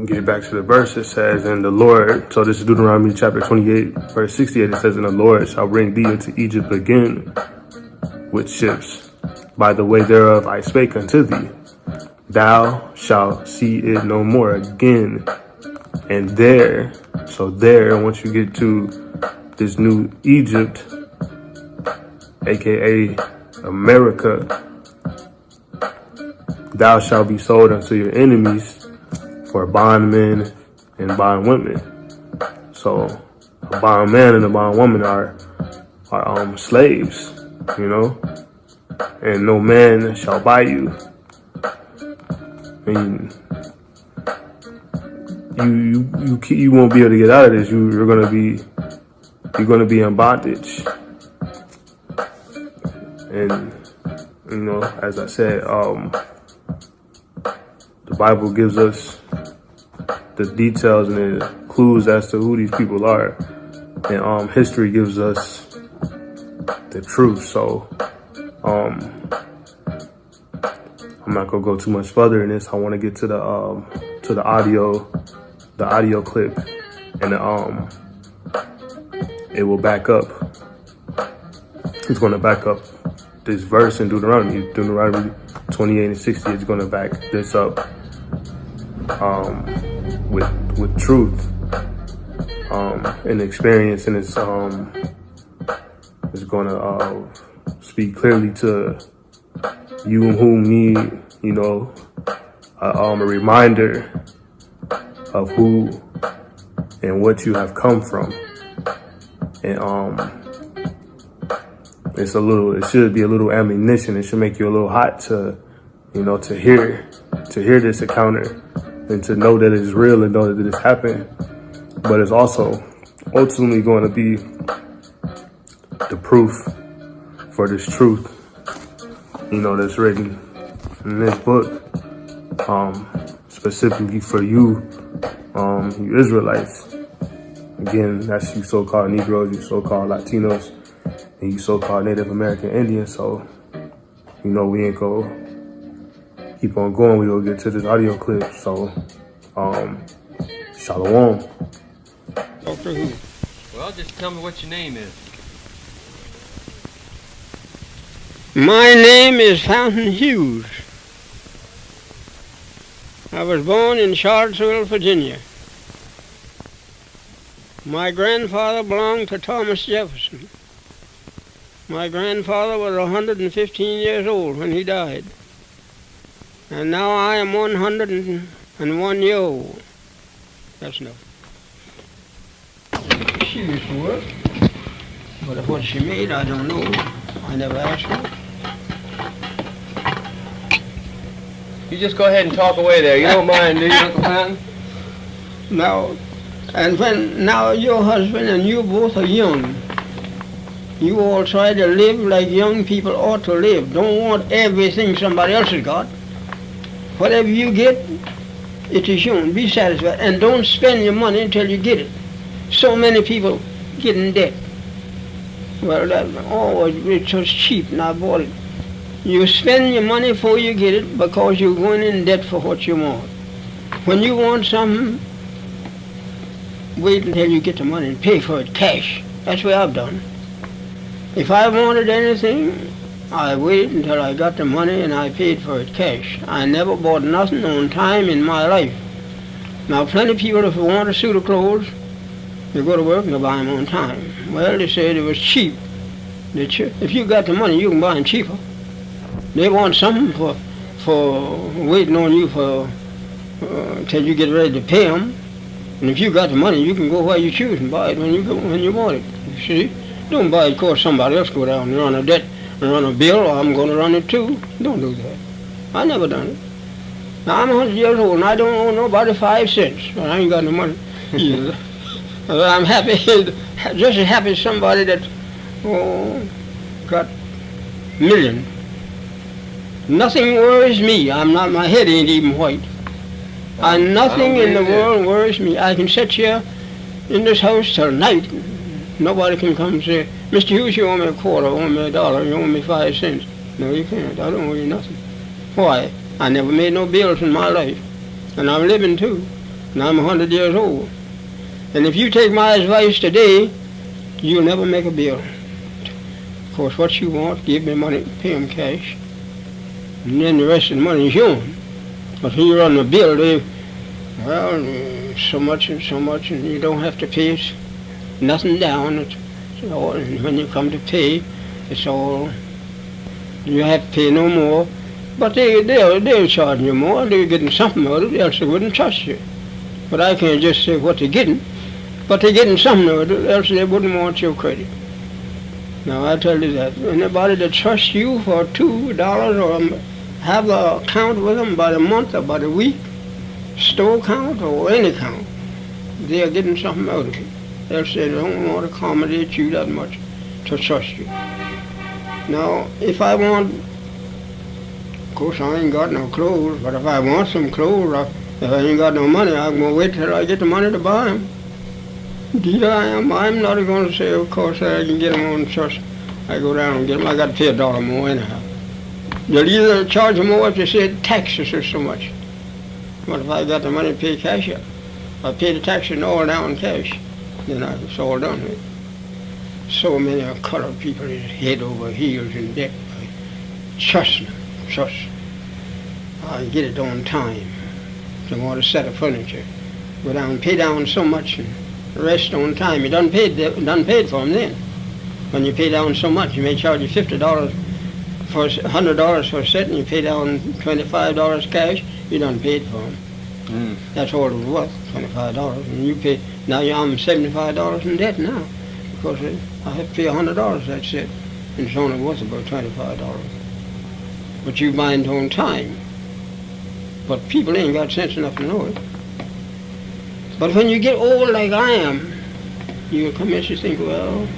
Get back to the verse, it says, and the Lord, so this is Deuteronomy chapter 28, verse 68, it says, and the Lord shall bring thee into Egypt again with ships, by the way thereof I spake unto thee. Thou shalt see it no more again. And there, so there, once you get to this new Egypt, aka America, thou shalt be sold unto your enemies for bondmen and bondwomen. So a bondman and a bondwoman are slaves, you know, and no man shall buy you. And you won't be able to get out of this. You're gonna be in bondage. And you know, as I said, the Bible gives us the details and the clues as to who these people are, and history gives us the truth. So I'm not gonna go too much further in this. I want to get to the audio clip, and it will back up. It's going to back up this verse in Deuteronomy 28 and 60. It's going to back this up with truth and experience, and it's going to speak clearly to you who need, you know, a reminder of who and what you have come from. And it should be a little ammunition. It should make you a little hot to, you know, to hear this encounter and to know that it's real and know that it's happened. But it's also ultimately going to be the proof for this truth, you know, that's written in this book, specifically for you, you Israelites. Again, that's you so-called Negroes, you so-called Latinos, and you so-called Native American Indians. So, you know, we ain't gonna keep on going. We gonna get to this audio clip. So, Shalom. Dr. Who? Well, just tell me what your name is. My name is Fountain Hughes. I was born in Charlottesville, Virginia. My grandfather belonged to Thomas Jefferson. My grandfather was 115 years old when he died. And now I am 101 years old. That's enough. She used to work, but what she made, I don't know. I never asked her. You just go ahead and talk away there. You don't mind, do you, Uncle Fountain? Now, and when now your husband and you both are young, you all try to live like young people ought to live. Don't want everything somebody else has got. Whatever you get, it is yours. Be satisfied. And don't spend your money until you get it. So many people get in debt. Well, it's just cheap and I bought it. You spend your money before you get it because you're going in debt for what you want. When you want something, wait until you get the money and pay for it cash. That's what I've done. If I wanted anything, I waited until I got the money and I paid for it cash. I never bought nothing on time in my life. Now, plenty of people, if they want a suit of clothes, they go to work and they buy them on time. Well, they said it was cheap. If you got the money, you can buy them cheaper. They want something for waiting on you for till you get ready to pay them. And if you got the money, you can go where you choose and buy it when you want it. You see? Don't buy it because somebody else go down and run a debt and run a bill, or I'm going to run it too. Don't do that. I never done it. Now, I'm 100 years old and I don't owe nobody 5 cents. But I ain't got no money either. I'm happy, just as happy as somebody that got millions. Nothing worries me. My head ain't even white. And nothing in the world worries me. I can sit here in this house till night. Nobody can come and say, Mr. Hughes, you owe me a quarter, you owe me a dollar, you owe me 5 cents. No, you can't. I don't owe you nothing. Why? I never made no bills in my life. And I'm living too. Now I'm 100 years old. And if you take my advice today, you'll never make a bill. Of course, what you want, give me money, pay them cash. And then the rest of the money is yours. But when you run the bill, so much and so much, and you don't have to pay it. Nothing down. It's all, and when you come to pay, it's all, you have to pay no more. But they'll charge you more. They're getting something out of it, else they wouldn't trust you. But I can't just say what they're getting. But they're getting something out of it, else they wouldn't want your credit. Now I tell you that. Anybody that trusts you for $2 or have an account with them by the month or by the week, store account or any account, they're getting something out of it. Else they don't want to accommodate you that much to trust you. Now, if I want, of course I ain't got no clothes, but if I want some clothes, if I ain't got no money, I'm going to wait till I get the money to buy them. Indeed I am. I'm not going to say, of course, I can get them on trust. I go down and get them. I got to pay $1 more anyhow. They'll either charge more if they said taxes or so much. But if I got the money to pay cash, I pay the taxes all down cash. Then it's all done with. So many colored people is head over heels in debt. Trust them. Trust. I get it on time. They want a set of furniture. Go down and pay down so much and rest on time. You done paid for them then. When you pay down so much, you may charge you $50 for $100 for a set, and you pay down $25 cash. You done paid for them. That's all it was worth, $25. And you pay. Now I'm $75 in debt now, because I have to pay $100. That's it, and it's only worth about $25. But you bind on time. But people ain't got sense enough to know it. But when you get old like I am, you come in and think, well,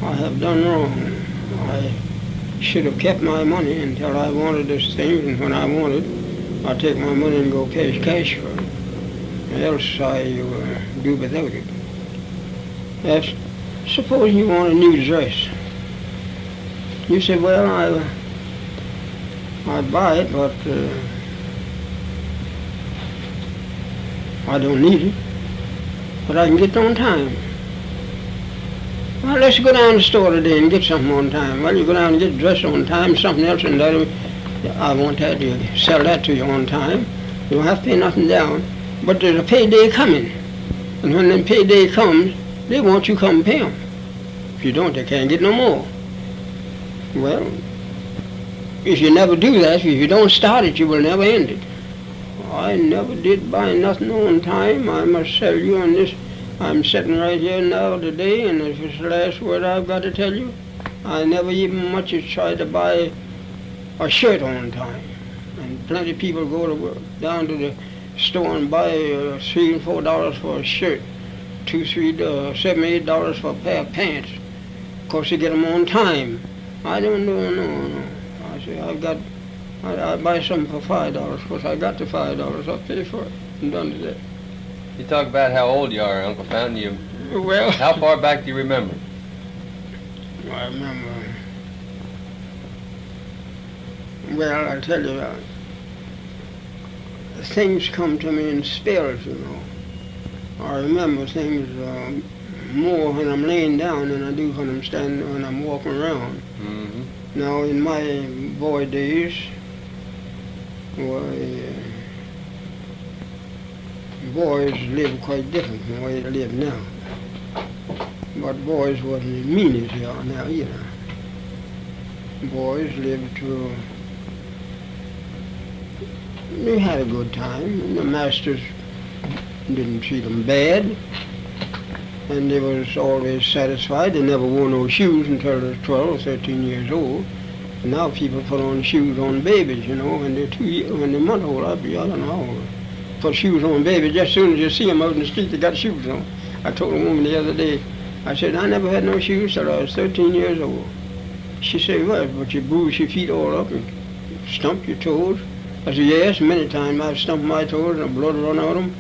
I have done wrong. I should have kept my money until I wanted this thing, and when I wanted, I take my money and go pay cash for it. Else I do without it. Yes. Suppose you want a new dress. You say, well, I buy it, but I don't need it. But I can get it on time. Well, let's go down to the store today and get something on time. Well, you go down and get dressed on time, something else, and that, I want that, you sell that to you on time. You don't have to pay nothing down. But there's a payday coming. And when the payday comes, they want you to come pay them. If you don't, they can't get no more. Well, if you never do that, if you don't start it, you will never end it. I never did buy nothing on time. I must tell you on this. I'm sitting right here now today, and if it's the last word I've got to tell you, I never even much as tried to buy a shirt on time. And plenty of people go to work, down to the store and buy $3 and $4 for a shirt, $7, $8 for a pair of pants. Of course, they get them on time. I don't know, no. I say, I buy something for $5. Of course, I got the $5. I'll pay for it. I'm done with that. You talk about how old you are, Uncle Fountain. Well, how far back do you remember? I remember. Well, I tell you, things come to me in spells, you know. I remember things more when I'm laying down than I do when I'm walking around. Mm-hmm. Now, in my boy days, boys lived quite different from the way they live now. But boys wasn't as mean as they are now either. Boys lived to, they had a good time, and the masters didn't treat them bad, and they was always satisfied. They never wore no shoes until they was 12 or 13 years old. And now people put on shoes on babies, you know, when they're a month old. I don't know. Put shoes on babies. Just as soon as you see them out in the street, they got shoes on. I told a woman the other day, I said, I never had no shoes till I was 13 years old. She said, well, but you bruise your feet all up and stump your toes. I said, yes, many times I've stumped my toes and the blood run out of them.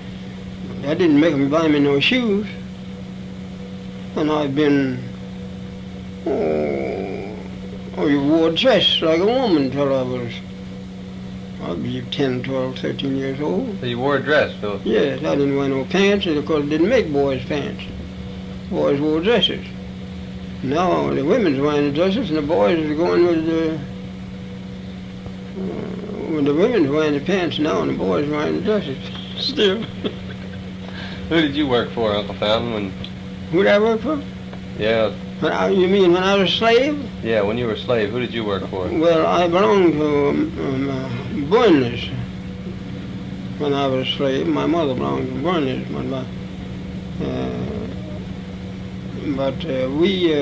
That didn't make them buy me no shoes. And I've been, you wore a dress like a woman till I was I believe 10, 12, 13 years old. So you wore a dress, Phil? Yes, I didn't wear no pants, and of course didn't make boys' pants. Boys wore dresses. Now the women's wearing the dresses, and the boys are going with the women's wearing the pants now, and the boys wearing the dresses. Still. Who did you work for, Uncle Fountain? Who did I work for? Yeah, You mean when I was a slave? yeah. When you were a slave, who did you work for? Well, I belonged to Burnley's when I was a slave. My mother belonged to Burnley's, but we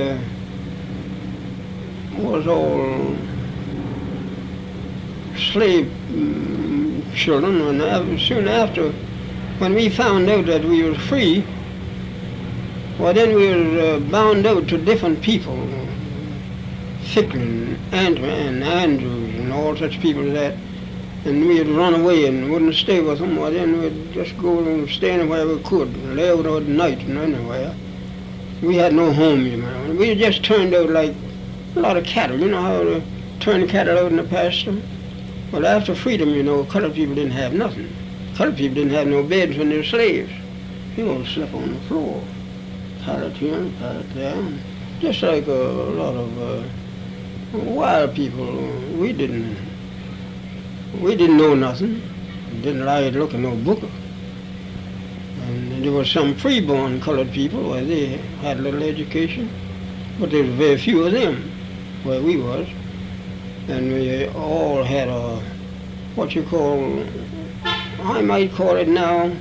was all slave children, and soon after, when we found out that we were free, well, then we were bound out to different people, Ficklin, and Andrews, and all such people as that, and we'd run away and wouldn't stay with them. Well, then we'd just go and stay anywhere we could, and lay out at night and anywhere. We had no home, you know. We just turned out like a lot of cattle. You know how to turn cattle out in the pasture? Well, after freedom, you know, colored people didn't have nothing. Colored people didn't have no beds when they were slaves. You all slept on the floor. Pallet here, pallet there. Just like a lot of wild people. We didn't know nothing. Didn't like to look at no book. And there were some freeborn colored people where they had a little education, but there were very few of them where we was. And we all had a, what you call, I might call it now,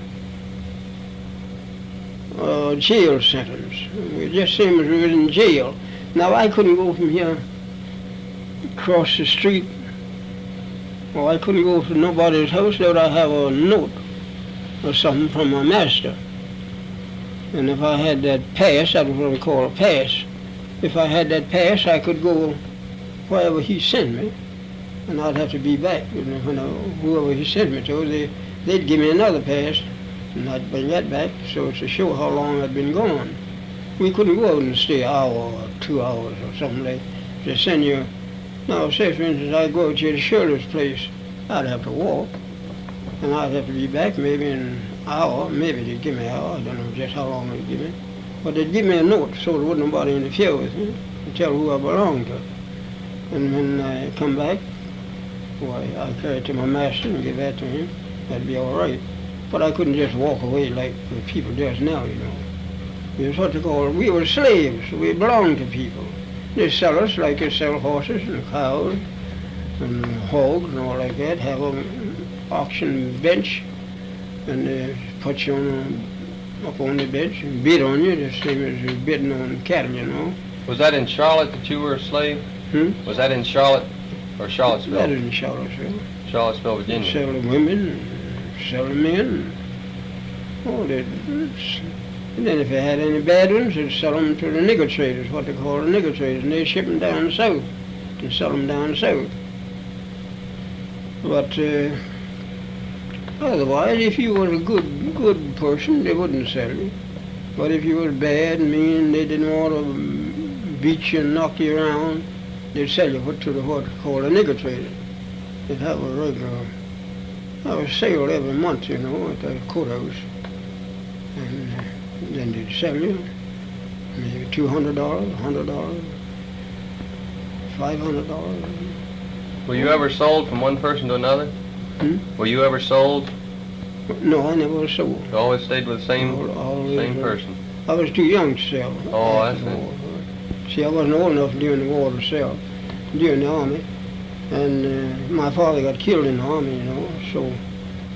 jail sentence. We just same as we were in jail. Now I couldn't go from here across the street, or I couldn't go to nobody's house without I have a note or something from my master. And if I had that pass, that was what we call a pass. If I had that pass, I could go wherever he sent me, and I'd have to be back. You know, whoever he sent me to, they'd give me another pass, and I'd bring that back, so it's to show how long I'd been gone. We couldn't go out and stay an hour or 2 hours or something like that. They send you, now say for instance, I go out to the Shirley's place, I'd have to walk, and I'd have to be back maybe in an hour, maybe they'd give me an hour, I don't know just how long they'd give me. But they'd give me a note so there wouldn't nobody interfere with me, and tell who I belonged to. And when I come back, why, I carry it to my master and give that to him, that'd be all right. But I couldn't just walk away like the people just now, you know. We was what they call, we were slaves, we belonged to people. They sell us like they sell horses and cows and hogs and all like that, have an auction bench, and they put you up on the bench and bid on you, the same as you're bidding on cattle, you know. Was that in Charlotte that you were a slave? Was that in Charlotte or Charlottesville? That is in Charlottesville. Charlottesville, Virginia. Sell the women, sell the men. Oh, and then if they had any bad ones, they'd sell them to the nigger traders, what they call the nigger traders, and they'd ship them down south and sell them down south. But otherwise, if you were a good person, they wouldn't sell you. But if you were bad and mean, they didn't want to beat you and knock you around, they'd sell you to the what they call a nigger trader. They'd have a regular, sale every month, you know, at the courthouse. And then they'd sell you maybe $200, $100, $500. Were you ever sold from one person to another? Were you ever sold? No, I never was sold. You always stayed with the same person? I was too young to sell. Oh, I see. See, I wasn't old enough during the war to sell, during the army. And my father got killed in the army, you know, so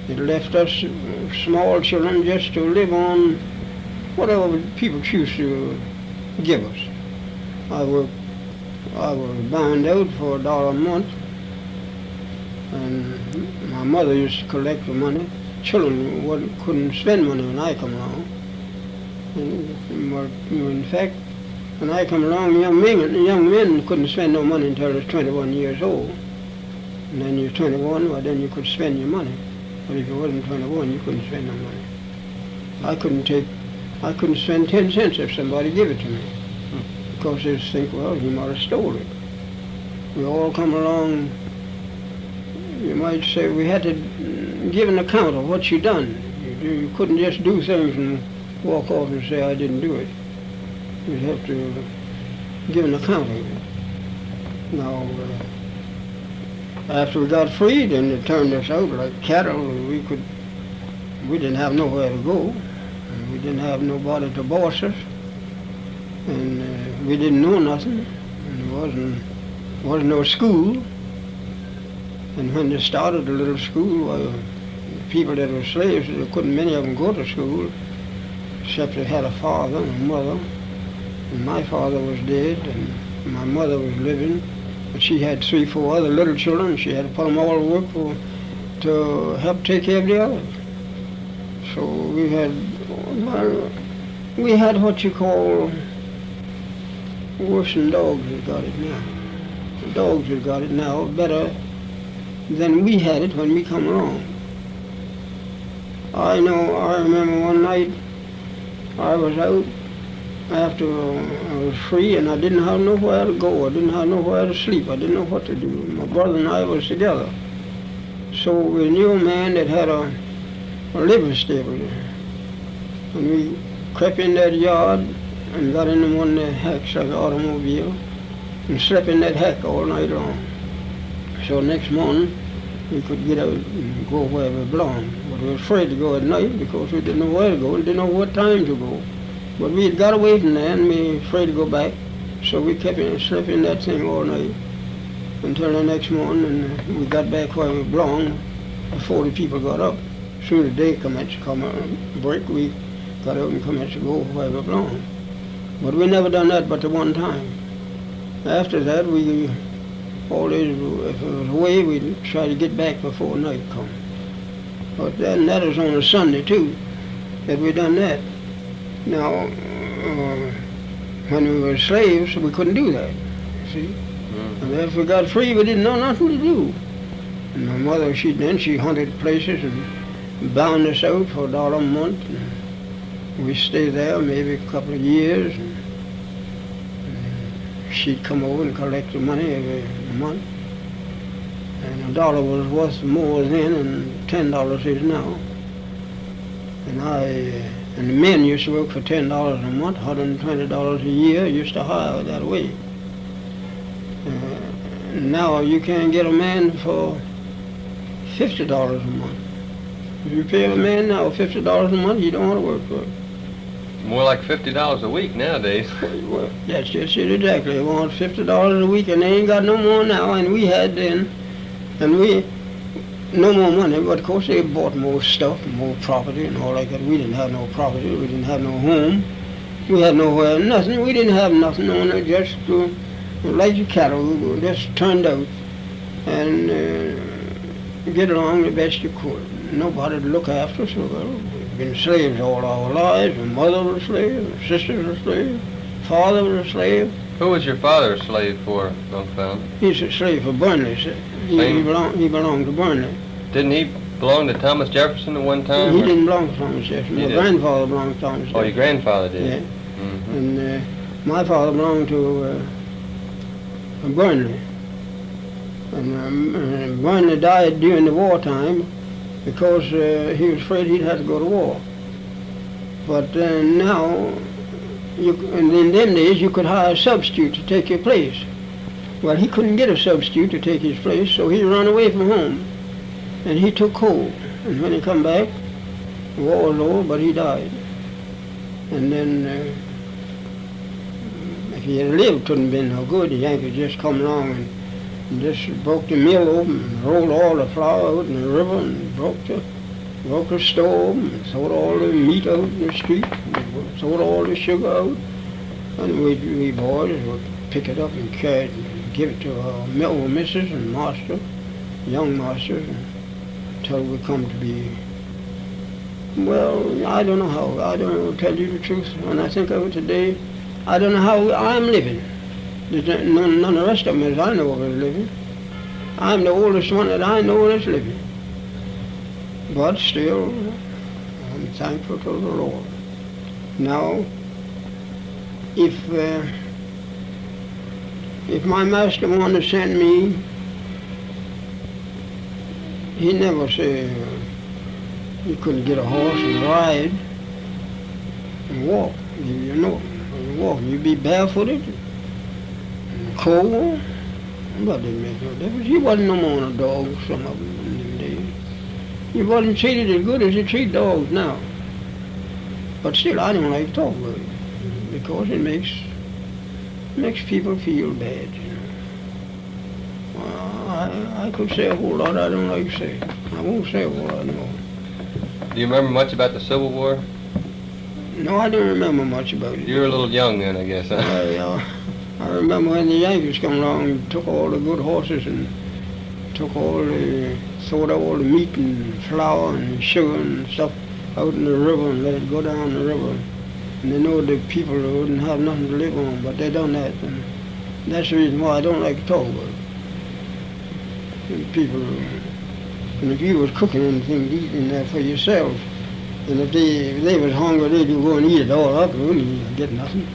it left us small children just to live on whatever people choose to give us. I was bound out for $1 a month, and my mother used to collect the money. Children couldn't spend money when I come along. And, in fact, when I come along, young men couldn't spend no money until they was 21 years old. And then you're 21, well, then you could spend your money. But if you wasn't 21, you couldn't spend no money. I couldn't spend 10 cents if somebody gave it to me. Because they'd think, well, he might have stole it. We all come along you might say we had to give an account of what you done. You couldn't just do things and walk off and say, I didn't do it. You'd have to give an account of it. Now, after we got free, then they turned us out like cattle. We didn't have nowhere to go. And we didn't have nobody to boss us. And we didn't know nothing. And there wasn't no school. And when they started the little school, well, people that were slaves, many of them go to school, except they had a father and a mother. And my father was dead, and my mother was living. But she had 3, 4 other little children. She had to put them all to work to help take care of the others. So we had what you call worse than dogs have got it now. The dogs have got it now better than we had it when we come along. I remember one night I was out after I was free, and I didn't have nowhere to go. I didn't have nowhere to sleep. I didn't know what to do. My brother and I was together. So we knew a man that had a livery stable there. And we crept in that yard and got in one of the hacks like an automobile and slept in that hack all night long. So next morning we could get out and go where we belonged. But we were afraid to go at night because we didn't know where to go and didn't know what time to go. But we had got away from there and we were afraid to go back. So we slept in that thing all night until the next morning, and we got back where we belonged before the people got up. As soon as day commenced to come break, we got out and commenced to go where we belonged. But we never done that but the one time. After that, we always, if it was away, we'd try to get back before night come. But then that was on a Sunday too, that we done that. Now, when we were slaves, we couldn't do that, see? Mm. And after we got free, we didn't know nothing to do. And my mother, she hunted places and bound us out for $1 a month. And we stayed there maybe a couple of years. And she'd come over and collect the money every month. And $1 was worth more then than $10 is now. And the men used to work for $10 a month, $120 a year, used to hire that way. Now you can't get a man for $50 a month. If you pay a man now $50 a month, you don't want to work for him. More like $50 a week nowadays. Well, that's just it exactly. They want $50 a week, and they ain't got no more now, and we had then. And we, no more money, but of course they bought more stuff, more property and all like that. We didn't have no property, we didn't have no home. We had nowhere, nothing. We didn't have nothing on it, just like the cattle, we just turned out and get along the best you could. Nobody to look after us. Well, we've been slaves all our lives. My mother was a slave, my sister was a slave, father was a slave. Who was your father a slave for, Uncle Fallon? He's a slave for Burnley. He belonged to Burnley. Didn't he belong to Thomas Jefferson at one time? He didn't belong to Thomas Jefferson. My grandfather belonged to Thomas Jefferson. Oh, your grandfather did? Yeah. Mm-hmm. And my father belonged to Burnley. And Burnley died during the wartime because he was afraid he'd have to go to war. But now, and in them days, you could hire a substitute to take your place. Well, he couldn't get a substitute to take his place, so he ran away from home. And he took cold. And when he come back, the war was over, but he died. And then, if he had lived, it couldn't have been no good. The Yankees just come along and just broke the mill open and rolled all the flour out in the river and broke the stove and sold all the meat out in the street, and sold all the sugar out. And we boys would pick it up and carry it and give it to our mill missus and master, young masters, until we come to be, well, I don't know how. I don't know, to tell you the truth. When I think of it today, I don't know how I'm living. None of the rest of them as I know of is living. I'm the oldest one that I know that's living. But still, I'm thankful to the Lord. Now, if my master wanted to send me he never said you couldn't get a horse and ride and walk. You know, walk. You'd be barefooted, cold, but it make no difference. He wasn't no more than a dog, some of them in them days. He wasn't treated as good as they treat dogs now. But still, I don't like to talk about it because it makes people feel bad. You know. I could say a whole lot I don't like to say. I won't say a whole lot more. Do you remember much about the Civil War? No, I don't remember much about it. You were a little young then, I guess, huh? I remember when the Yankees come along and took all the good horses and took sold all the meat and flour and sugar and stuff out in the river and let it go down the river. And they know the people wouldn't have nothing to live on, but they done that. And that's the reason why I don't like to talk about it. And people, and if you was cooking anything to eat in there for yourself, and if they was hungry, they'd go and eat it all up, and wouldn't get nothing.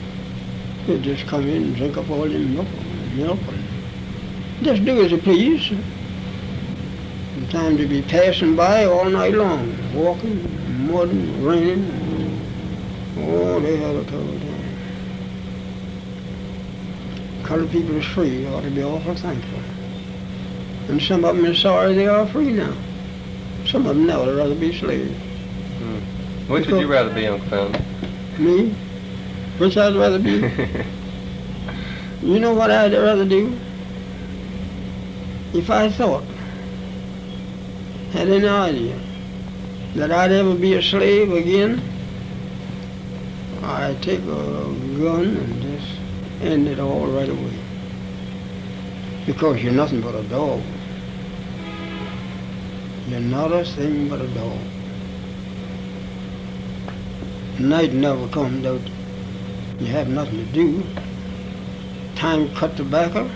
They'd just come in and drink up all the milk and just do as you please. Sometimes they'd be passing by all night long, walking, mudding, raining. Oh, they have a total time. Colored people is free. They ought to be awful thankful. And some of them are sorry they are free now. Some of them now would rather be slaves. Which would you rather be, Uncle Fountain? Me? Which I'd rather be? You know what I'd rather do? If I thought, had any idea, that I'd ever be a slave again, I'd take a gun and just end it all right away. Because you're nothing but a dog. You're not a thing but a dog. Night never comes out. You have nothing to do. Time cut tobacco.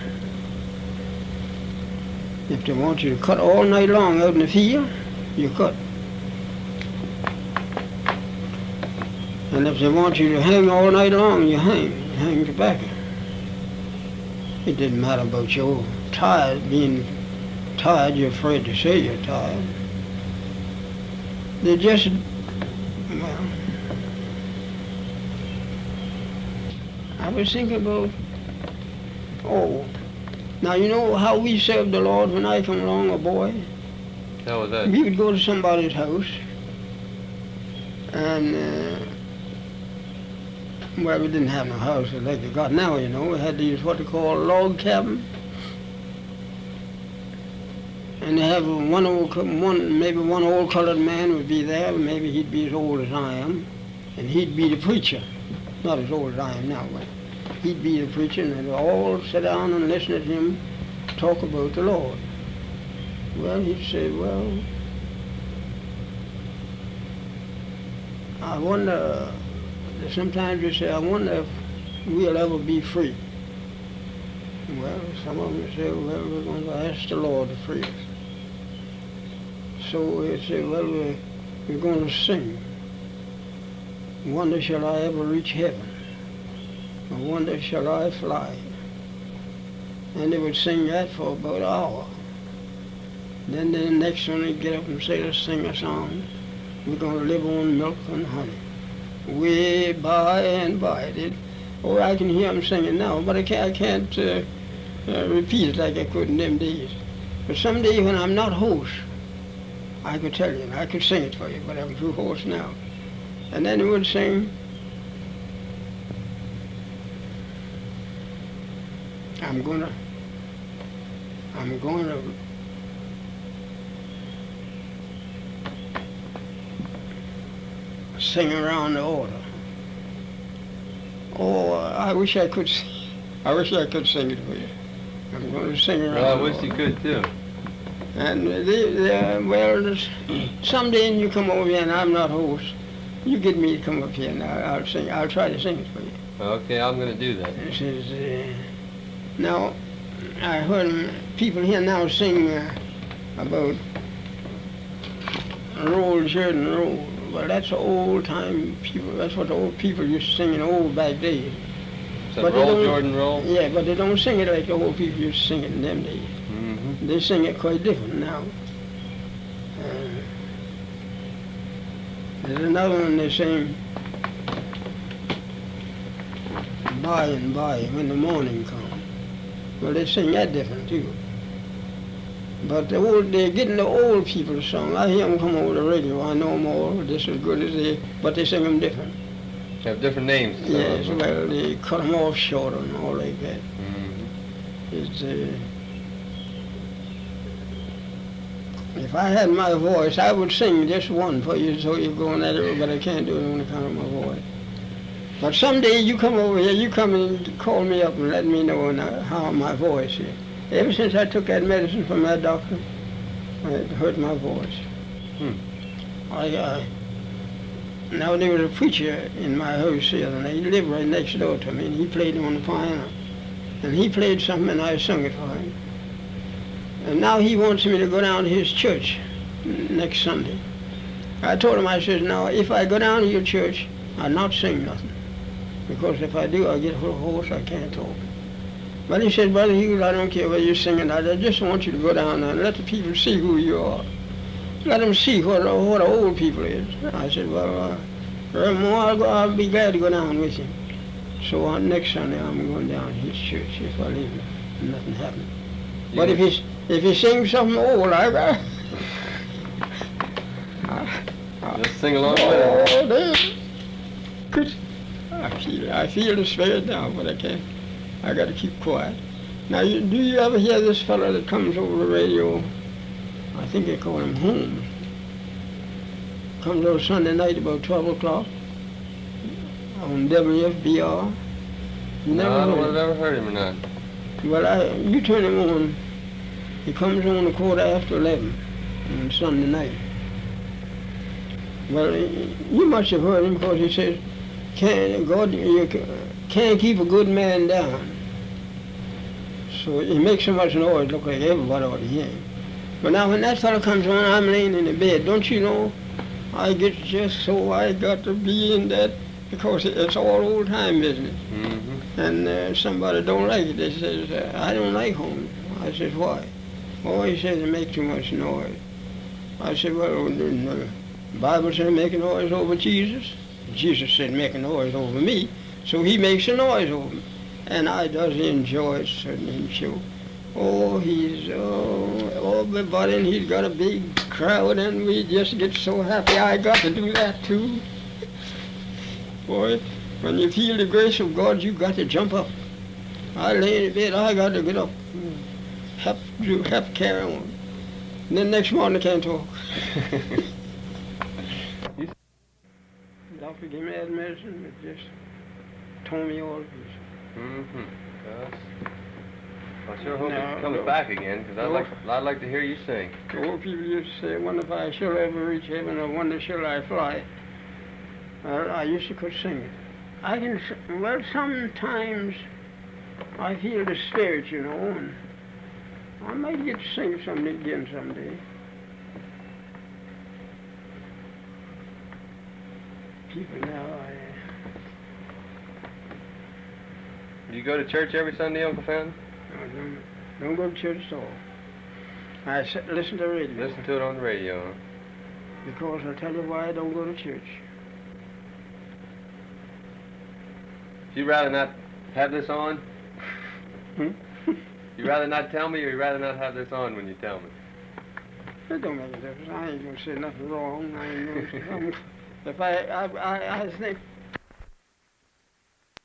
If they want you to cut all night long out in the field, you cut. And if they want you to hang all night long, you hang tobacco. It didn't matter about your being tired, you're afraid to say you're tired. They just, well, I was thinking about, now you know how we served the Lord when I come along, a boy? How was that? We would go to somebody's house, and, well, we didn't have no house like you got now, you know. We had these, what they call log cabin. And they have maybe one old colored man would be there, maybe he'd be as old as I am, and he'd be the preacher. Not as old as I am now, but he'd be the preacher, and they'd all sit down and listen to him talk about the Lord. Well, he'd say, well, I wonder, sometimes you say, I wonder if we'll ever be free. Well, some of them say, well, we're going to ask the Lord to free us. So they say, well, we're going to sing. Wonder shall I ever reach heaven? I wonder shall I fly? And they would sing that for about an hour. Then the next one they'd get up and say, let's sing a song. We're going to live on milk and honey. Way by and by. I can hear them singing now, but I can't repeat it like I could in them days. But someday when I'm not hoarse, I could tell you, and I could sing it for you, but I'm too hoarse now. And then they would sing, I'm gonna sing around the altar. Oh, I wish I could sing it for you. I'm going to sing around. Well, I wish you could too. And someday you come over here and I'm not host, you get me to come up here and I'll sing. I'll try to sing it for you. Okay, I'm going to do that. It says, now, I heard people here now sing about roll, Jordan, roll. Well, that's old time people. That's what the old people used to sing in the old back days. So roll, Jordan, roll? Yeah, but they don't sing it like the old people used to sing it in them days. Mm-hmm. They sing it quite different now. There's another one they sing, by and by, when the morning comes. Well, they sing that different too. But they're getting the old people song. I hear them come over the radio. I know them all just as good as they, but they sing them different. They have different names. Yes, well, they cut them off short and all like that. Mm-hmm. It's, if I had my voice, I would sing just one for you so you're going at it, but I can't do it on account of my voice. But someday you come over here, you come and call me up and let me know how my voice is. Ever since I took that medicine from that doctor, it hurt my voice. Now there was a preacher in my house here, and he lived right next door to me, and he played on the piano. And he played something, and I sung it for him. And now he wants me to go down to his church next Sunday. I told him, I said, now if I go down to your church, I'll not sing nothing. Because if I do, I'll get hoarse, I can't talk. But he said, Brother Hughes, I don't care whether you're singing. I just want you to go down there and let the people see who you are. Let them see what the old people is. I said, well, I'll be glad to go down with you. So next Sunday, I'm going down to his church if I leave it. Nothing happened. But if he sings something old, just sing along with it. I feel the spirit now, but I can't. I got to keep quiet. Now, do you ever hear this fellow that comes over the radio? I think they call him Holmes. Comes over Sunday night about 12 o'clock on WFBR. No, I don't know if I've ever heard him or not. Well, you turn him on. He comes on a quarter after 11 on Sunday night. Well, you must have heard him because he says, you can't keep a good man down. So he makes so much noise, look like everybody ought to hear him. But now when that fellow comes on, I'm laying in the bed. Don't you know, I get just so I got to be in that because it's all old time business. Mm-hmm. And somebody don't like it. They says, I don't like Holmes. I says, why? Oh, he says they make too much noise. I said, well, the Bible said make a noise over Jesus. Jesus said make a noise over me. So he makes a noise over me. And I does enjoy it, certainly, sure. Oh, everybody, and he's got a big crowd, and we just get so happy. I got to do that, too. Boy, when you feel the grace of God, you got to jump up. I lay in bed, I got to get up. Have to carry on. And then next morning I can't talk. Doctor gave me that medicine, it just tore me all to pieces. Mm-hmm. I sure hope it comes back again, because I'd like to hear you sing. The old people used to say, I wonder if I shall ever reach heaven, I wonder shall I fly. Well, I used to could sing it. Well, sometimes I feel the spirit, you know, and I might get to sing something again someday. People now, Do you go to church every Sunday, Uncle Fan? Don't go to church at all. I listen to the radio. Listen to it on the radio, huh? Because I'll tell you why I don't go to church. You'd rather not have this on? Hmm? You'd rather not tell me, or you'd rather not have this on when you tell me? It don't make a difference. I ain't gonna say nothing wrong. I ain't gonna say something. If I think